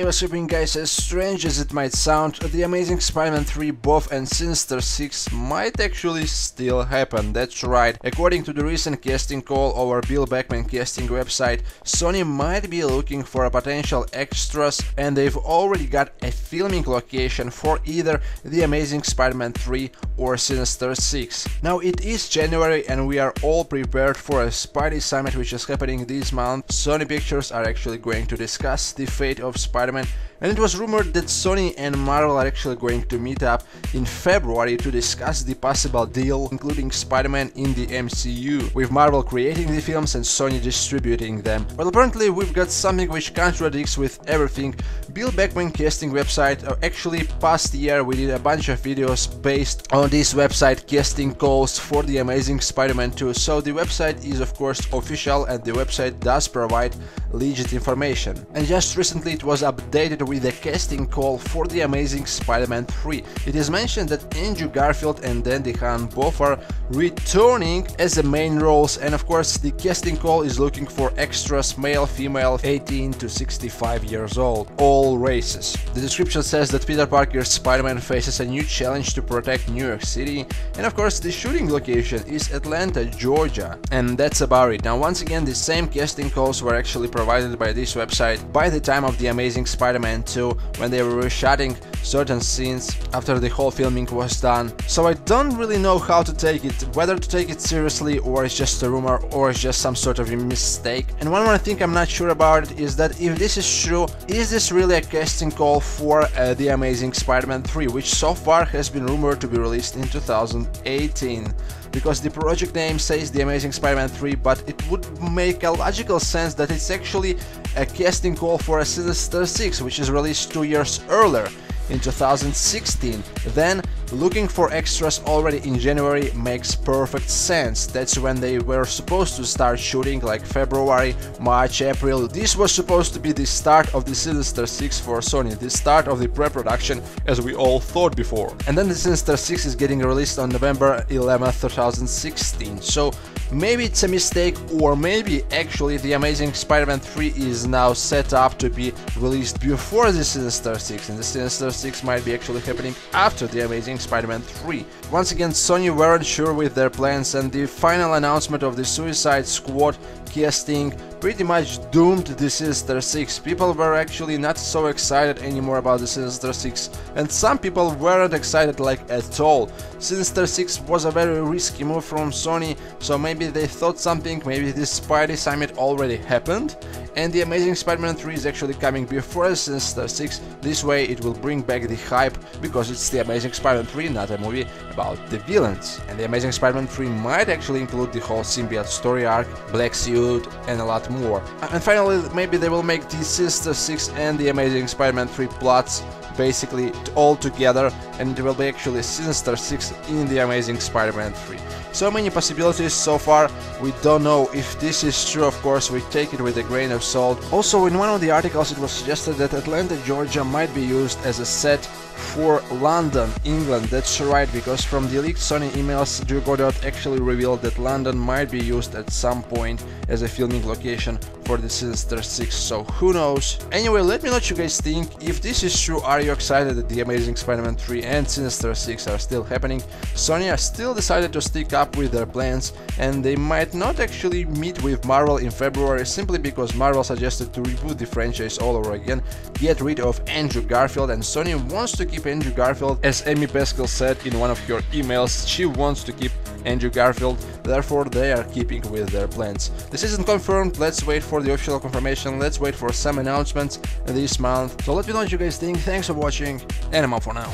what's happening, guys? As strange as it might sound, The Amazing Spider-Man 3 BOF and Sinister 6 might actually still happen. That's right, according to the recent casting call over Bill Beckman casting website, Sony might be looking for a potential extras, and they've already got a filming location for either The Amazing Spider-Man 3 or Sinister 6. Now it is January and we are all prepared for a Spidey Summit which is happening this month. Sony Pictures are actually going to discuss the fate of Spider-Man, and it was rumored that Sony and Marvel are actually going to meet up in February to discuss the possible deal, including Spider-Man in the MCU, with Marvel creating the films and Sony distributing them. But apparently we've got something which contradicts with everything. Bill Beckman casting website, actually past year we did a bunch of videos based on this website casting calls for The Amazing Spider-Man 2, so the website is of course official and the website does provide legit information. And just recently it was updated with a casting call for The Amazing Spider-Man 3. It is mentioned that Andrew Garfield and Dan DeHaan both are returning as the main roles, and of course the casting call is looking for extras, male, female, 18 to 65 years old, all races. The description says that Peter Parker's Spider-Man faces a new challenge to protect New York City, and of course the shooting location is Atlanta, Georgia, and that's about it. Now once again, the same casting calls were actually provided by this website by the time of The Amazing Spider-Man 2, when they were reshooting certain scenes after the whole filming was done. So I don't really know how to take it, whether to take it seriously or it's just a rumor or it's just some sort of a mistake. And one more thing I'm not sure about it is that if this is true, is this really a casting call for The Amazing Spider-Man 3, which so far has been rumored to be released in 2018? Because the project name says The Amazing Spider-Man 3, but it would make a logical sense that it's actually a casting call for a Sinister 6, which is released 2 years earlier, in 2016. Then looking for extras already in January makes perfect sense. That's when they were supposed to start shooting, like February, March, April. This was supposed to be the start of the Sinister 6 for Sony, the start of the pre-production as we all thought before. And then the Sinister 6 is getting released on November 11th, 2016. So maybe it's a mistake, or maybe actually The Amazing Spider-Man 3 is now set up to be released before the Sinister 6, and the Sinister 6 might be actually happening after The Amazing Spider-Man 3. Once again, Sony weren't sure with their plans, and the final announcement of the Suicide Squad casting pretty much doomed the Sinister 6. People were actually not so excited anymore about the Sinister 6, and some people weren't excited like at all. Sinister 6 was a very risky move from Sony, so maybe they thought something, maybe this Spidey Summit already happened, and The Amazing Spider-Man 3 is actually coming before the Sinister 6. This way it will bring back the hype, because it's The Amazing Spider-Man 3, not a movie about the villains. And The Amazing Spider-Man 3 might actually include the whole symbiote story arc, Black Suit, and a lot more. And finally, maybe they will make the Sinister 6 and The Amazing Spider-Man 3 plots basically all together, and it will be actually Sinister 6 in The Amazing Spider-Man 3. So many possibilities so far, we don't know if this is true, of course, we take it with a grain of salt. Also, in one of the articles it was suggested that Atlanta, Georgia might be used as a set for London, England. That's right, because from the leaked Sony emails, Drew Goddard actually revealed that London might be used at some point as a filming location for the Sinister 6, so who knows. Anyway, let me know what you guys think. If this is true, are you excited that The Amazing Spider-Man 3 and Sinister 6 are still happening? Sony has still decided to stick up with their plans, and they might not actually meet with Marvel in February simply because Marvel suggested to reboot the franchise all over again, get rid of Andrew Garfield, and Sony wants to keep Andrew Garfield. As Amy Pascal said in one of her emails, she wants to keep Andrew Garfield, therefore they are keeping with their plans. This isn't confirmed, let's wait for the official confirmation, let's wait for some announcements this month. So let me know what you guys think, thanks for watching, and I'm out for now.